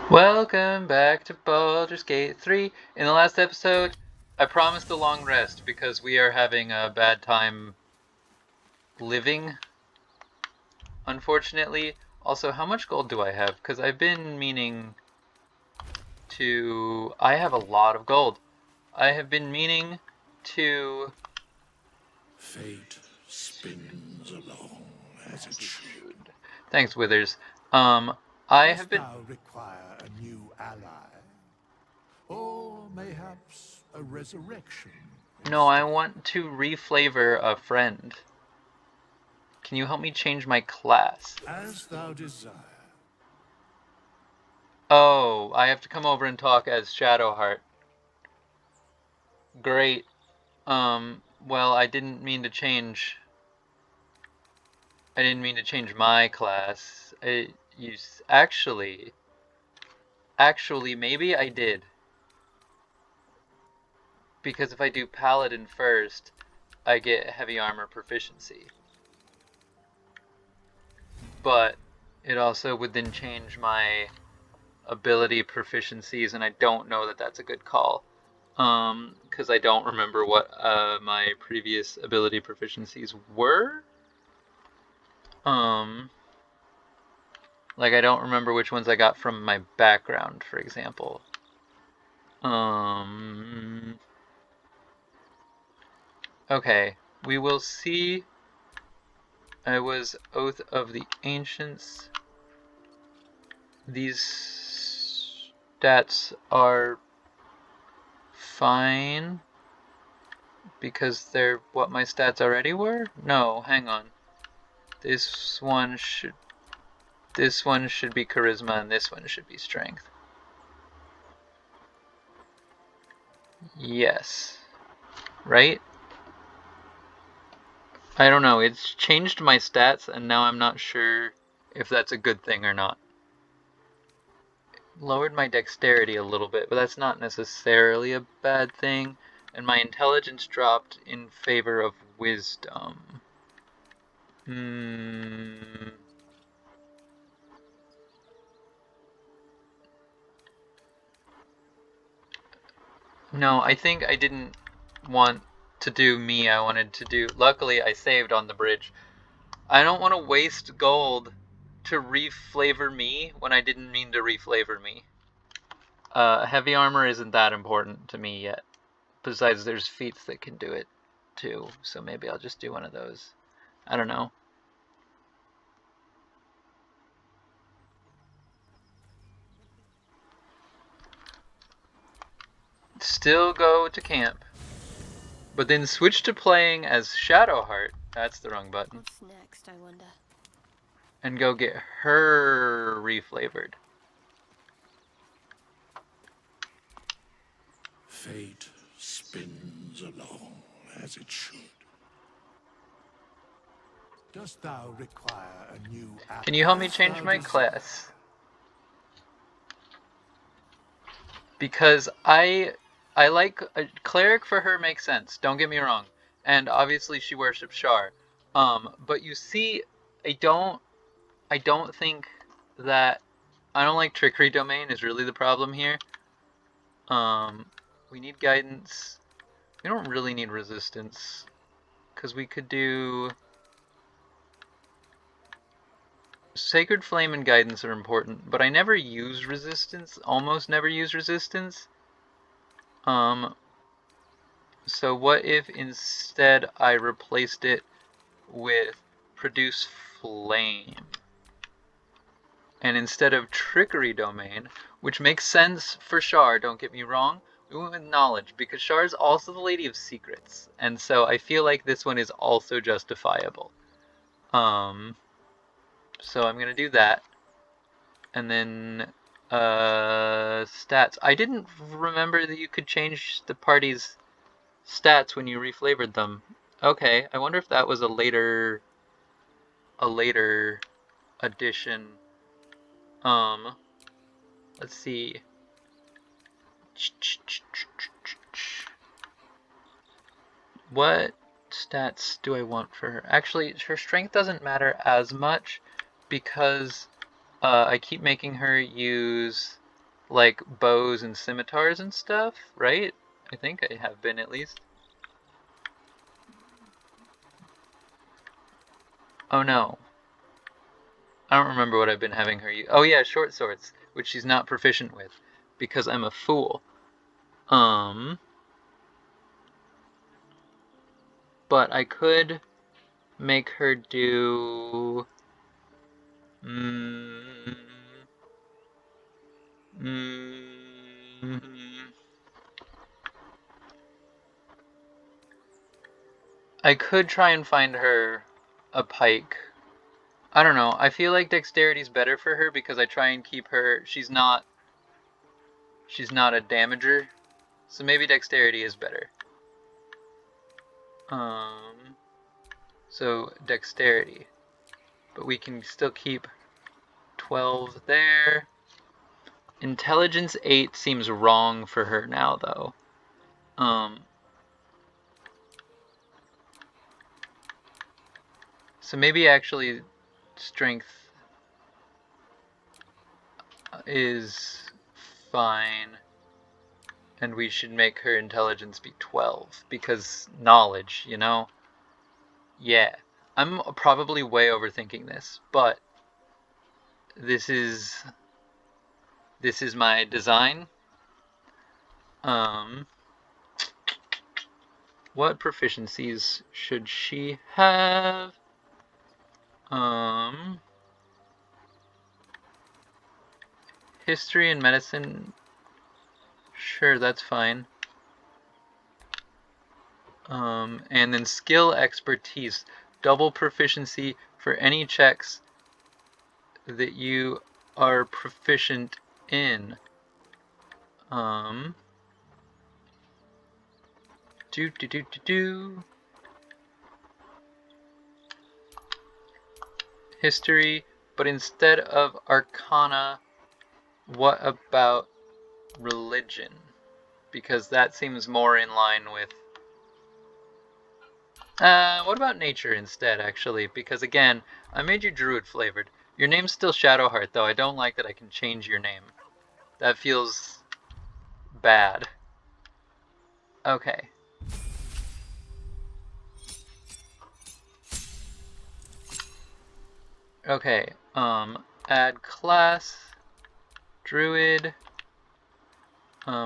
Welcome back to Baldur's Gate 3. In the last episode, I promised a long rest because we are having a bad time living, unfortunately. Also, how much gold do I have? Because I've been meaning to... I have a lot of gold. I have been meaning to... Fate spins along as it should. Thanks, Withers. I have been... Thou require a new ally, or mayhaps a resurrection. No, I want to reflavor a friend. Can you help me change my class? As thou desire. Oh, I have to come over and talk as Shadowheart. Great. Well, I didn't mean to change my class. Actually, maybe I did. Because if I do Paladin first, I get heavy armor proficiency. But it also would then change my ability proficiencies, and I don't know that that's a good call. Because I don't remember what my previous ability proficiencies were. Like, I don't remember which ones I got from my background, for example. Okay, we will see. I was Oath of the Ancients. These stats are fine because they're what my stats already were? No, hang on. This one should be charisma and this one should be strength. Yes. Right? I don't know. It's changed my stats and now I'm not sure if that's a good thing or not. Lowered my dexterity a little bit, but that's not necessarily a bad thing. And my intelligence dropped in favor of wisdom. No, I think I didn't want to do me. I wanted to do... Luckily, I saved on the bridge. I don't want to waste gold to reflavor me when I didn't mean to reflavor me. Heavy armor isn't that important to me yet. Besides, there's feats that can do it too, so maybe I'll just do one of those. I don't know. Still go to camp, but then switch to playing as Shadowheart. That's the wrong button. What's next, I wonder? And go get her reflavored. Fate spins along as it should. Dost thou require a new ally? Can you help me change my class? Because I like a cleric for her makes sense. Don't get me wrong, and obviously she worships Shar. But you see, I don't think that I don't like trickery domain is really the problem here. We need guidance. We don't really need resistance because we could do Sacred Flame and guidance are important, but I never use resistance. Almost never use resistance. So what if instead I replaced it with Produce Flame? And instead of Trickery Domain, which makes sense for Shar, don't get me wrong, we went with Knowledge, because Shar is also the Lady of Secrets, and so I feel like this one is also justifiable. So I'm going to do that. And then, stats. I didn't remember that you could change the party's stats when you reflavored them. Okay, I wonder if that was a later addition. Let's see. What stats do I want for her? Actually, her strength doesn't matter as much because I keep making her use like bows and scimitars and stuff, right? I think I have been at least. Oh no. I don't remember what I've been having her use. Oh yeah, short swords, which she's not proficient with, because I'm a fool. But I could make her do. Mm, mm, I could try and find her a pike. I don't know. I feel like dexterity's better for her because I try and keep her. She's not a damager, so maybe dexterity is better. So dexterity, but we can still keep 12 there. Intelligence 8 seems wrong for her now, though. So maybe actually strength is fine, and we should make her intelligence be 12 because knowledge, you know? Yeah. I'm probably way overthinking this, but this is my design. What proficiencies should she have? History and medicine. Sure, that's fine. And then skill expertise. Double proficiency for any checks that you are proficient in. History, but instead of arcana, what about religion? Because that seems more in line with. What about nature instead, actually? Because again, I made you druid flavored. Your name's still Shadowheart, though. I don't like that I can change your name. That feels bad. Okay. Okay, add class, druid.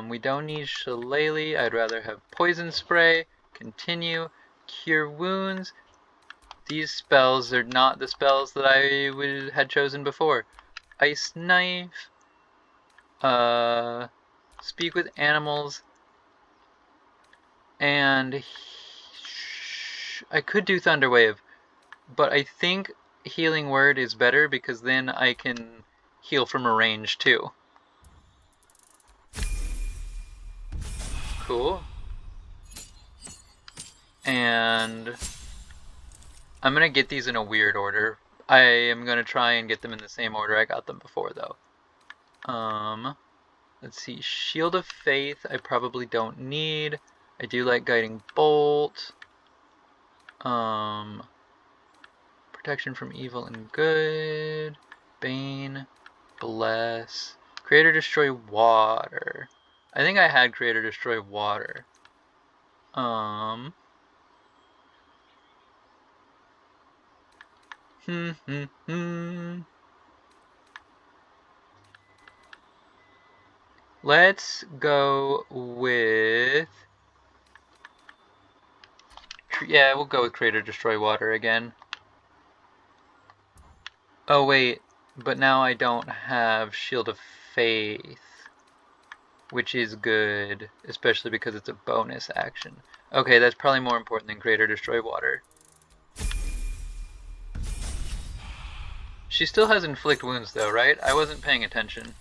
We don't need shillelagh. I'd rather have poison spray. Continue. Cure wounds. These spells are not the spells that I had chosen before. Ice knife. Speak with animals. And I could do thunder wave, but I think healing word is better because then I can heal from a range too. Cool. And I'm gonna get these in a weird order. I am gonna try and get them in the same order I got them before, though. Let's see. Shield of Faith, I probably don't need. I do like Guiding Bolt. Protection from evil and good. Bane. Bless. Create or destroy water. I think I had create or destroy water. Let's go with. Yeah, we'll go with create or destroy water again. Oh, wait. But now I don't have Shield of Faith, which is good, especially because it's a bonus action. Okay, that's probably more important than create or destroy water. She still has inflict wounds though, right? I wasn't paying attention.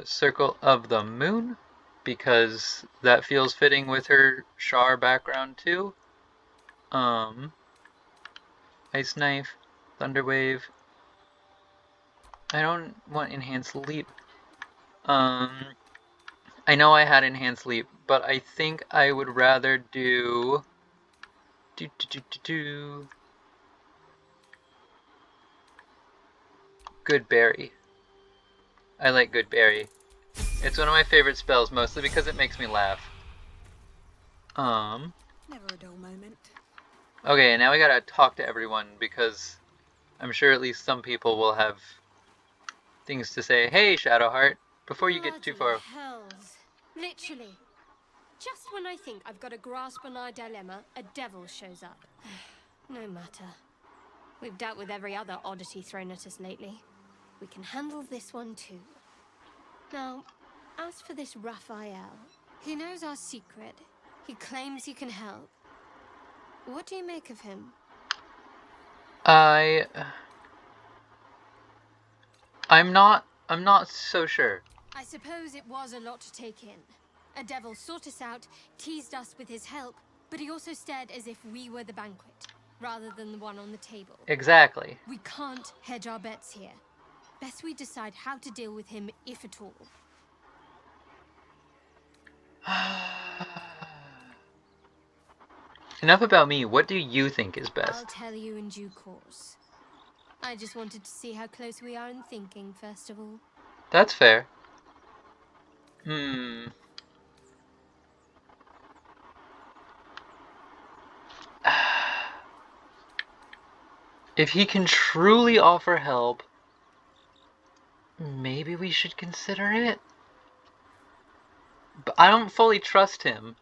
Circle of the Moon, because that feels fitting with her Shar background too. Ice Knife, Thunder Wave. I don't want Enhanced Leap. I know I had Enhanced Leap, but I think I would rather do. Good Berry. I like Good Berry. It's one of my favorite spells, mostly because it makes me laugh. Never a dull moment. Okay, and now we gotta talk to everyone, because I'm sure at least some people will have things to say. Hey, Shadowheart, before you get too far... Hells. Literally. Just when I think I've got a grasp on our dilemma, a devil shows up. No matter. We've dealt with every other oddity thrown at us lately. We can handle this one too. Now, as for this Raphael, he knows our secret. He claims he can help. What do you make of him? I'm not so sure. I suppose it was a lot to take in. A devil sought us out, teased us with his help, but he also stared as if we were the banquet, rather than the one on the table. Exactly. We can't hedge our bets here. Best we decide how to deal with him, if at all. Enough about me. What do you think is best? I'll tell you in due course. I just wanted to see how close we are in thinking, first of all. That's fair. If he can truly offer help, maybe we should consider it. But I don't fully trust him.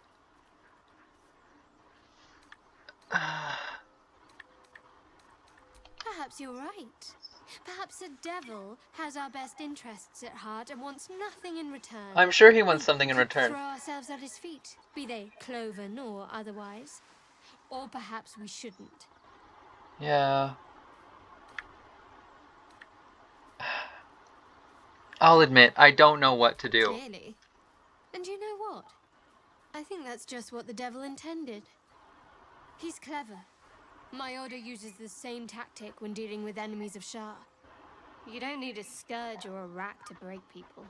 Perhaps you're right. Perhaps a devil has our best interests at heart and wants nothing in return. I'm sure he wants something in return. Throw ourselves at his feet, be they cloven or otherwise. Or perhaps we shouldn't. Yeah. I'll admit, I don't know what to do. Clearly. And you know what? I think that's just what the devil intended. He's clever. My order uses the same tactic when dealing with enemies of Shah. You don't need a scourge or a rack to break people.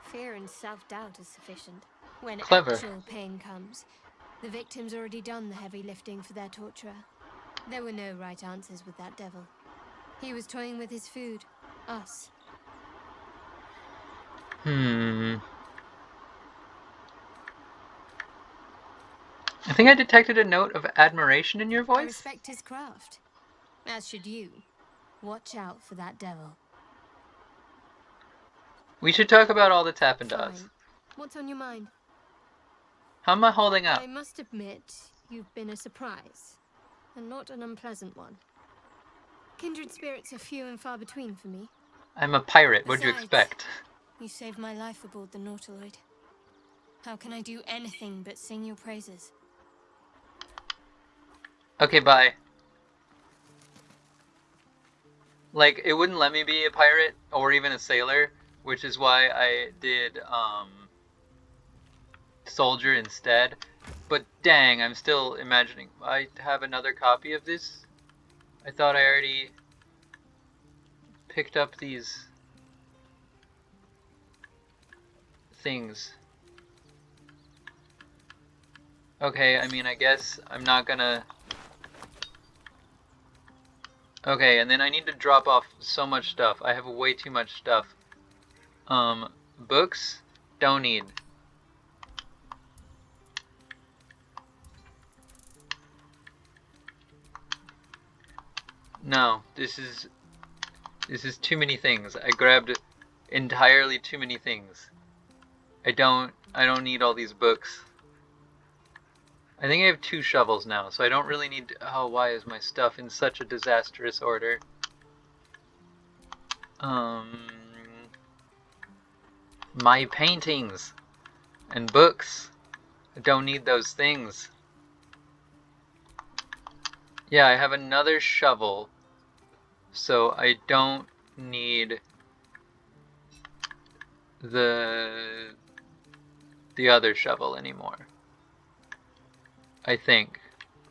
Fear and self-doubt is sufficient. When actual pain comes, the victim's already done the heavy lifting for their torturer. There were no right answers with that devil. He was toying with his food. Us. I think I detected a note of admiration in your voice. I respect his craft. As should you. Watch out for that devil. We should talk about all that's happened to us. What's on your mind? How am I holding up? I must admit, you've been a surprise. And not an unpleasant one. Kindred spirits are few and far between for me. I'm a pirate. What'd you expect? You saved my life aboard the Nautiloid. How can I do anything but sing your praises? Okay, bye. Like, it wouldn't let me be a pirate or even a sailor, which is why I did soldier instead. But dang, I'm still imagining. I have another copy of this. I thought I already picked up these things. Okay, I mean, I guess I'm not gonna... Okay, and then I need to drop off so much stuff. I have way too much stuff. Books? Don't need. No, this is too many things. I grabbed entirely too many things. I don't need all these books. I think I have 2 shovels now, so I don't really need to... Oh, why is my stuff in such a disastrous order? My paintings and books. I don't need those things. Yeah, I have another shovel, so I don't need the other shovel anymore. I think.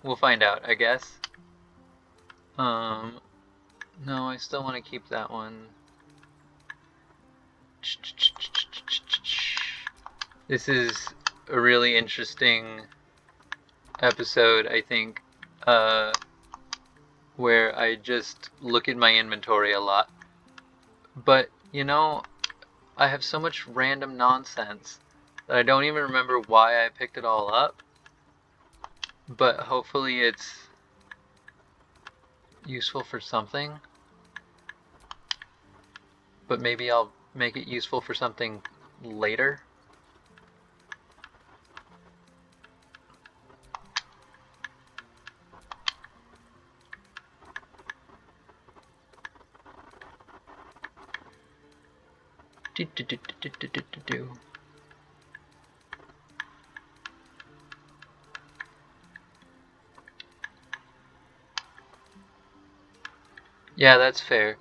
We'll find out, I guess. No, I still want to keep that one. This is a really interesting episode, I think, where I just look at my inventory a lot. But, you know, I have so much random nonsense that I don't even remember why I picked it all up. But hopefully it's useful for something. But maybe I'll make it useful for something later. Yeah, that's fair.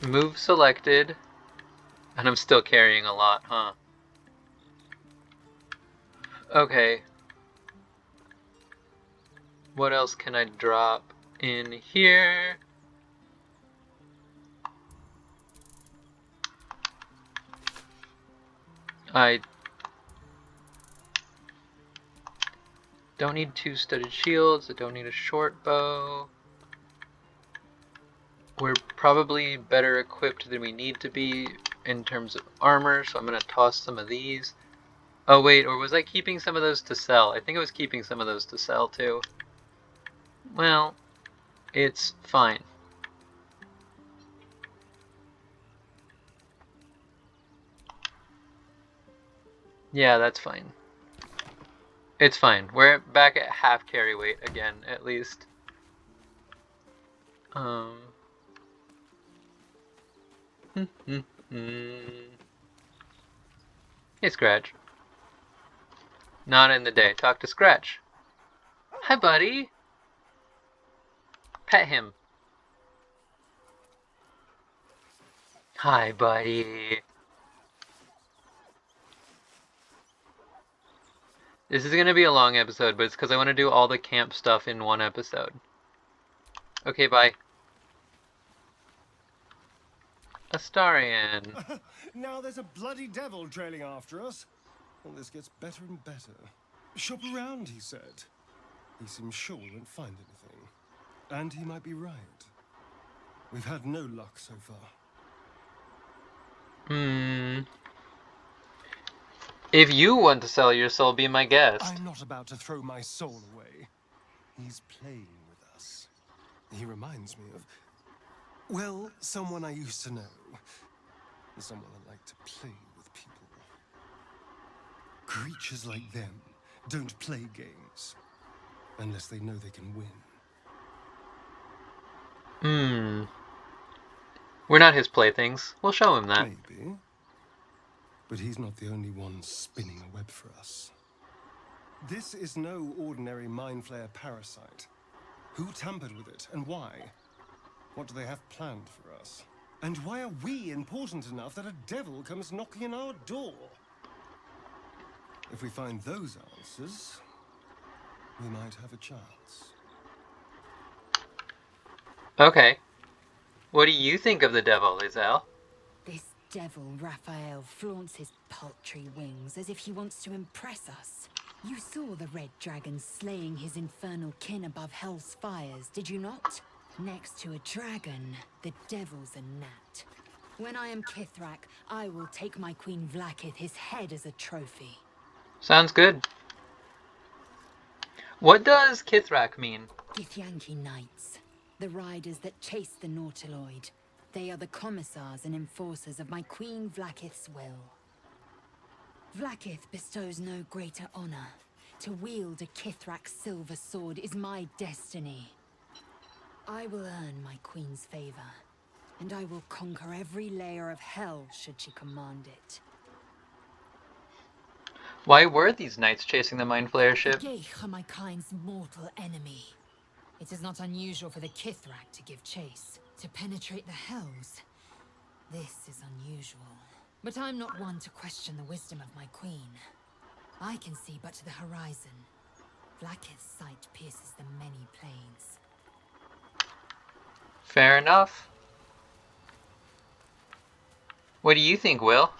Move selected. And I'm still carrying a lot, huh? Okay. What else can I drop in here? I don't need 2 studded shields. I don't need a short bow. We're probably better equipped than we need to be in terms of armor, so I'm going to toss some of these. Oh wait, or was I keeping some of those to sell? I think I was keeping some of those to sell too. Well, it's fine. Yeah, that's fine. It's fine. We're back at half carry weight again, at least. Hey, Scratch. Not in the day. Talk to Scratch. Hi, buddy. Pet him. Hi, buddy. This is going to be a long episode, but it's because I want to do all the camp stuff in one episode. Okay, bye. Astarion. Now there's a bloody devil trailing after us. Well, this gets better and better. Shop around, he said. He seems sure we won't find anything. And he might be right. We've had no luck so far. If you want to sell your soul, be my guest. I'm not about to throw my soul away. He's playing with us. He reminds me of, well, someone I used to know. Someone that liked to play with people. Creatures like them don't play games unless they know they can win. We're not his playthings. We'll show him that. Maybe. But he's not the only one spinning a web for us. This is no ordinary mind flayer parasite. Who tampered with it, and why? What do they have planned for us? And why are we important enough that a devil comes knocking on our door? If we find those answers, we might have a chance. Okay. What do you think of the devil, Lizelle? This devil, Raphael, flaunts his paltry wings as if he wants to impress us. You saw the red dragon slaying his infernal kin above hell's fires, did you not? Next to a dragon, the devil's a gnat. When I am Kithrak, I will take my queen Vlaakith his head as a trophy. Sounds good. What does Kithrak mean? Githyanki Knights, the riders that chase the Nautiloid. They are the commissars and enforcers of my queen Vlaakith's will. Vlaakith bestows no greater honor. To wield a Kithrak silver sword is my destiny. I will earn my queen's favor, and I will conquer every layer of hell should she command it. Why were these knights chasing the Mind Flayer ship? The Geich are my kind's mortal enemy. It is not unusual for the Kithrak to give chase, to penetrate the hells. This is unusual. But I'm not one to question the wisdom of my queen. I can see but to the horizon. Vlaakith's sight pierces the many planes. Fair enough. What do you think, Will?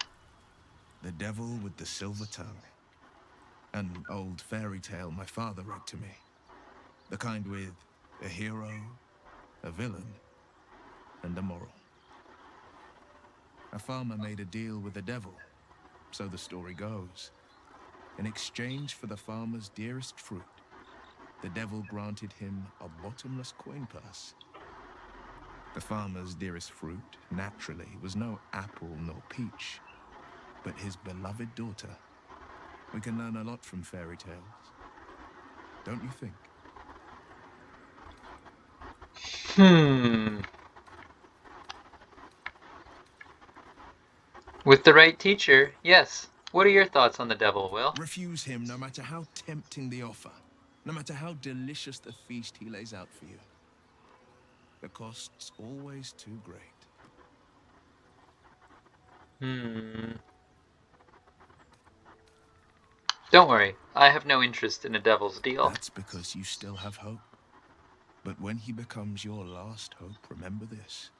The devil with the silver tongue. An old fairy tale my father read to me. The kind with a hero, a villain, and a moral. A farmer made a deal with the devil, so the story goes. In exchange for the farmer's dearest fruit, the devil granted him a bottomless coin purse. The farmer's dearest fruit, naturally, was no apple nor peach, but his beloved daughter. We can learn a lot from fairy tales, don't you think? With the right teacher, yes. What are your thoughts on the devil, Will? Refuse him no matter how tempting the offer, no matter how delicious the feast he lays out for you. The cost's always too great. Don't worry, I have no interest in a devil's deal. That's because you still have hope. But when he becomes your last hope, remember this.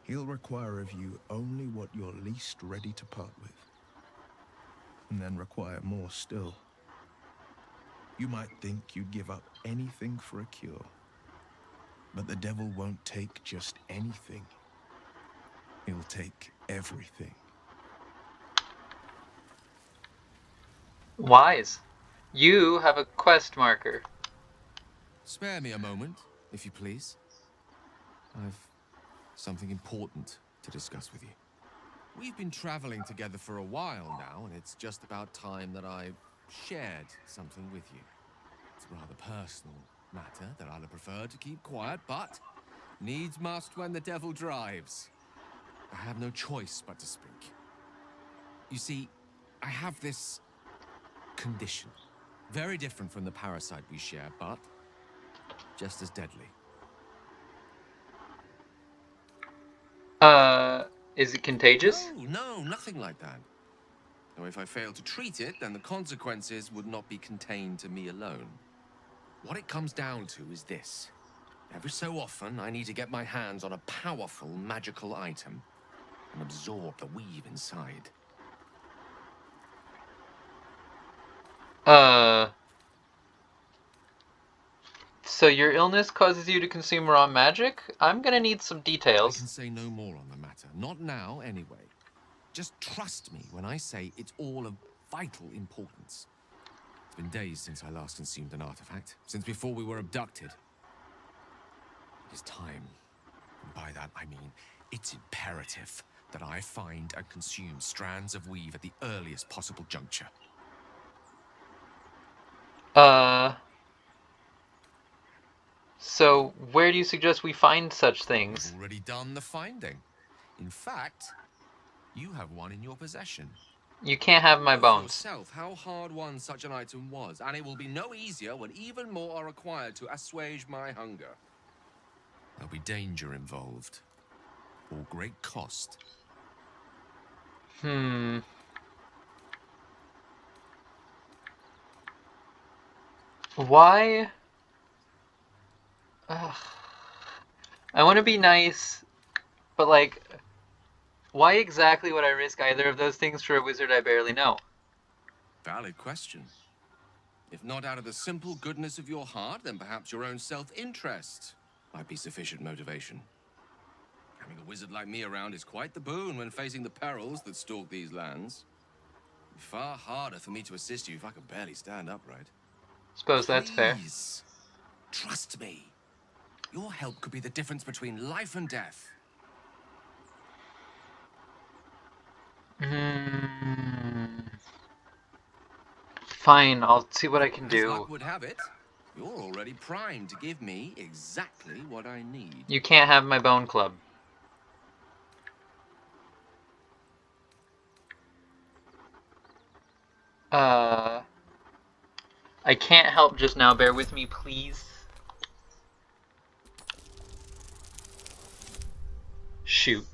He'll require of you only what you're least ready to part with. And then require more still. You might think you'd give up anything for a cure. But the devil won't take just anything. He'll take everything. Wise. You have a quest marker. Spare me a moment, if you please. I've something important to discuss with you. We've been traveling together for a while now, and it's just about time that I shared something with you. It's a rather personal matter that I'd have preferred to keep quiet, but needs must when the devil drives. I have no choice but to speak. You see, I have this condition. Very different from the parasite we share, but just as deadly. Is it contagious? No, nothing like that. Though if I fail to treat it, then the consequences would not be contained to me alone. What it comes down to is this. Every so often, I need to get my hands on a powerful magical item and absorb the weave inside. So your illness causes you to consume raw magic? I'm gonna need some I details. can say no more on the matter. Not now, anyway. Just trust me when I say it's all of vital importance. It's been days since I last consumed an artifact, since before we were abducted. It is time. And by that, I mean it's imperative that I find and consume strands of weave at the earliest possible juncture. So where do you suggest we find such things? I've already done the finding. In fact, you have one in your possession. You can't have my Know for bones. yourself how hard won such an item was, and it will be no easier when even more are required to assuage my hunger. There'll be danger involved, or great cost. Why? Ugh. I want to be nice, but like, why exactly would I risk either of those things for a wizard I barely know? Valid question. If not out of the simple goodness of your heart, then perhaps your own self-interest might be sufficient motivation. Having a wizard like me around is quite the boon when facing the perils that stalk these lands. It'd be far harder for me to assist you if I could barely stand upright. Suppose that's fair. Please, trust me. Your help could be the difference between life and death. Fine, I'll see what I can As do. luck would have it, you're already primed to give me exactly what I need. You can't have my bone club. I can't help just now. Bear with me, please. Shoot.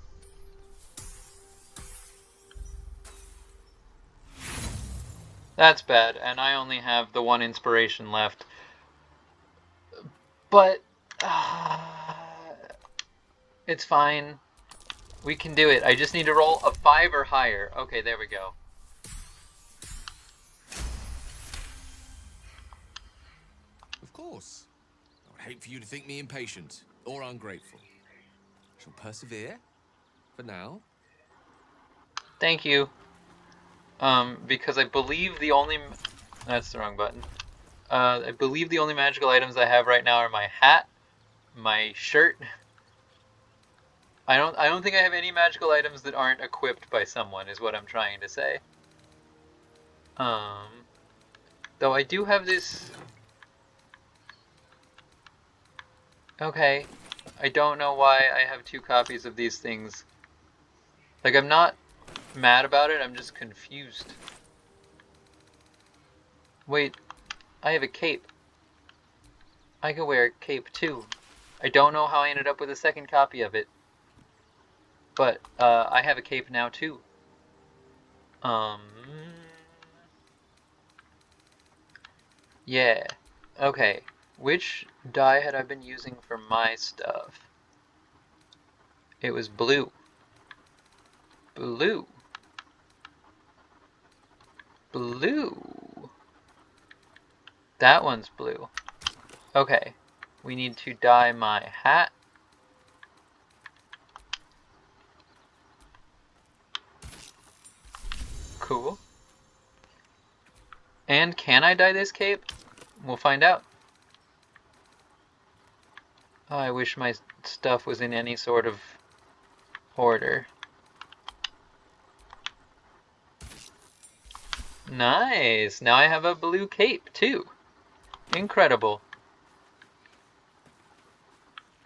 That's bad, and I only have the one inspiration left. But it's fine. We can do it. I just need to roll a 5 or higher. Okay, there we go. Of course. I would hate for you to think me impatient or ungrateful. I shall persevere, for now, Thank you. Because I believe the only... That's the wrong button. I believe the only magical items I have right now are my hat, my shirt. I don't think I have any magical items that aren't equipped by someone, is what I'm trying to say. Though I do have this... Okay. I don't know why I have 2 copies of these things. Like, I'm not mad about it, I'm just confused. Wait, I have a cape. I could wear a cape too. I don't know how I ended up with a 2nd copy of it. But, I have a cape now too. Yeah. Okay. Which dye had I been using for my stuff? It was blue. Blue. Blue. That one's blue. Okay. We need to dye my hat. Cool. And can I dye this cape? We'll find out. Oh, I wish my stuff was in any sort of order. Nice! Now I have a blue cape, too. Incredible.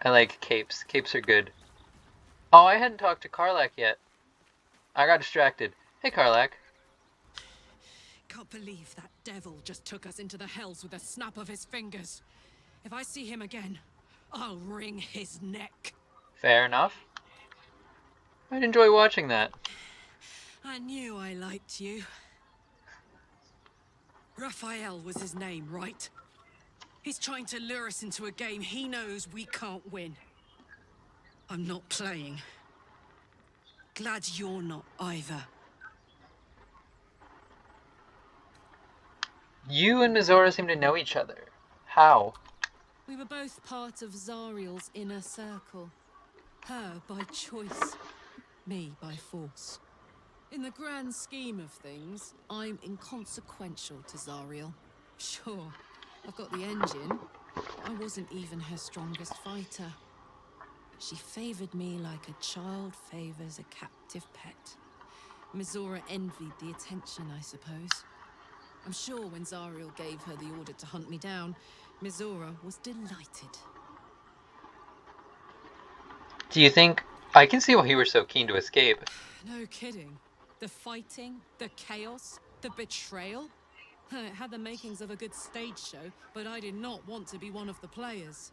I like capes. Capes are good. Oh, I hadn't talked to Karlak yet. I got distracted. Hey, Karlak. Can't believe that devil just took us into the hells with a snap of his fingers. If I see him again, I'll wring his neck. Fair enough. I'd enjoy watching that. I knew I liked you. Raphael was his name, right? He's trying to lure us into a game he knows we can't win. I'm not playing. Glad you're not either. You and Mizora seem to know each other. How? We were both part of Zariel's inner circle. Her by choice, me by force. In the grand scheme of things, I'm inconsequential to Zariel. Sure, I've got the engine. I wasn't even her strongest fighter. But she favored me like a child favors a captive pet. Mizora envied the attention, I suppose. I'm sure when Zariel gave her the order to hunt me down, Mizora was delighted. Do you think... I can see why you were so keen to escape. No kidding. The fighting, the chaos, the betrayal. It had the makings of a good stage show, but I did not want to be one of the players.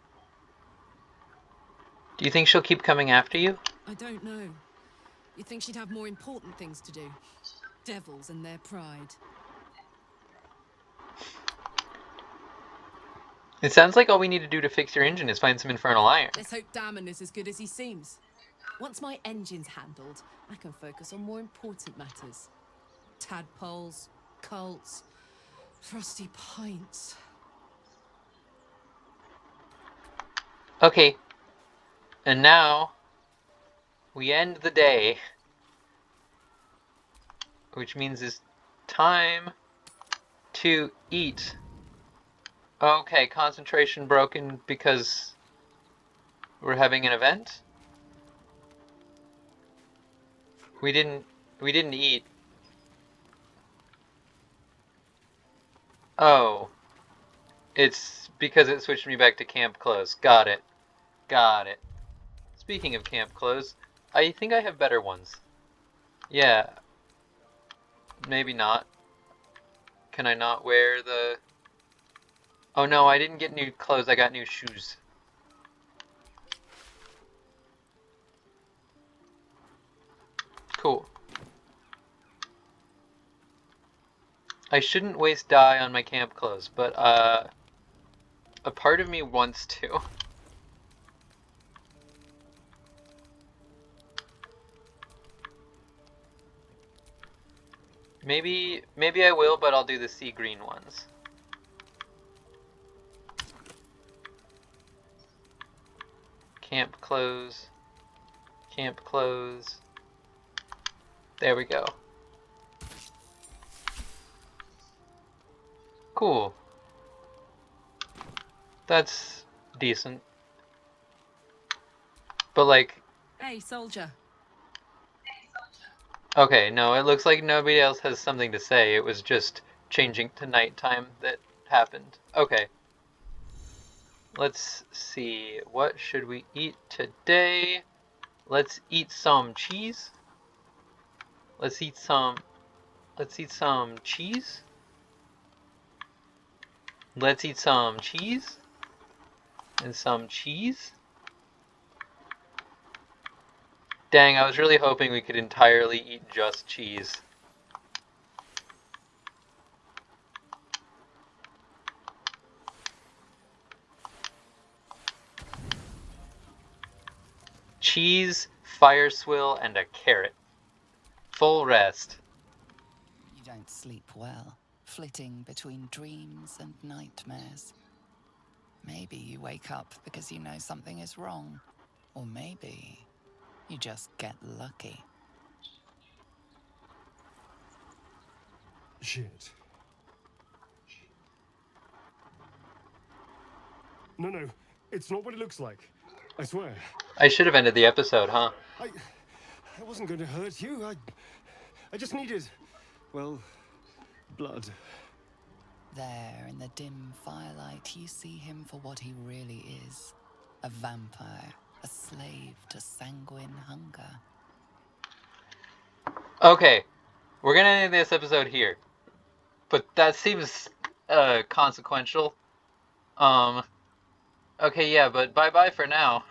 Do you think she'll keep coming after you? I don't know. You'd think she'd have more important things to do. Devils and their pride. It sounds like all we need to do to fix your engine is find some infernal iron. Let's hope Damon is as good as he seems. Once my engine's handled, I can focus on more important matters. Tadpoles, cults, frosty pints. Okay. And now... we end the day. Which means it's time to eat. Okay, concentration broken because we're having an event? We didn't eat. Oh. It's because it switched me back to camp clothes. Got it. Got it. Speaking of camp clothes, I think I have better ones. Yeah. Maybe not. Can I not wear the... Oh no, I didn't get new clothes, I got new shoes. Cool. I shouldn't waste dye on my camp clothes, but a part of me wants to. Maybe I will, but I'll do the sea green ones. Camp clothes. Camp clothes. There we go. Cool. That's decent. But like... Hey, soldier. Okay, no, it looks like nobody else has something to say. It was just changing to nighttime that happened. Okay. Let's see. What should we eat today? Let's eat some cheese. Let's eat some cheese. Let's eat some cheese. And some cheese. Dang, I was really hoping we could entirely eat just cheese. Cheese, fire swill, and a carrot. Full rest. You don't sleep well, flitting between dreams and nightmares. Maybe you wake up because you know something is wrong. Or maybe you just get lucky. Shit. No, it's not what it looks like. I swear. I should have ended the episode, huh? I wasn't going to hurt you. I just needed, well, blood. There, in the dim firelight, you see him for what he really is. A vampire, a slave to sanguine hunger. Okay, we're gonna end this episode here. But that seems consequential. Okay, yeah, but bye-bye for now.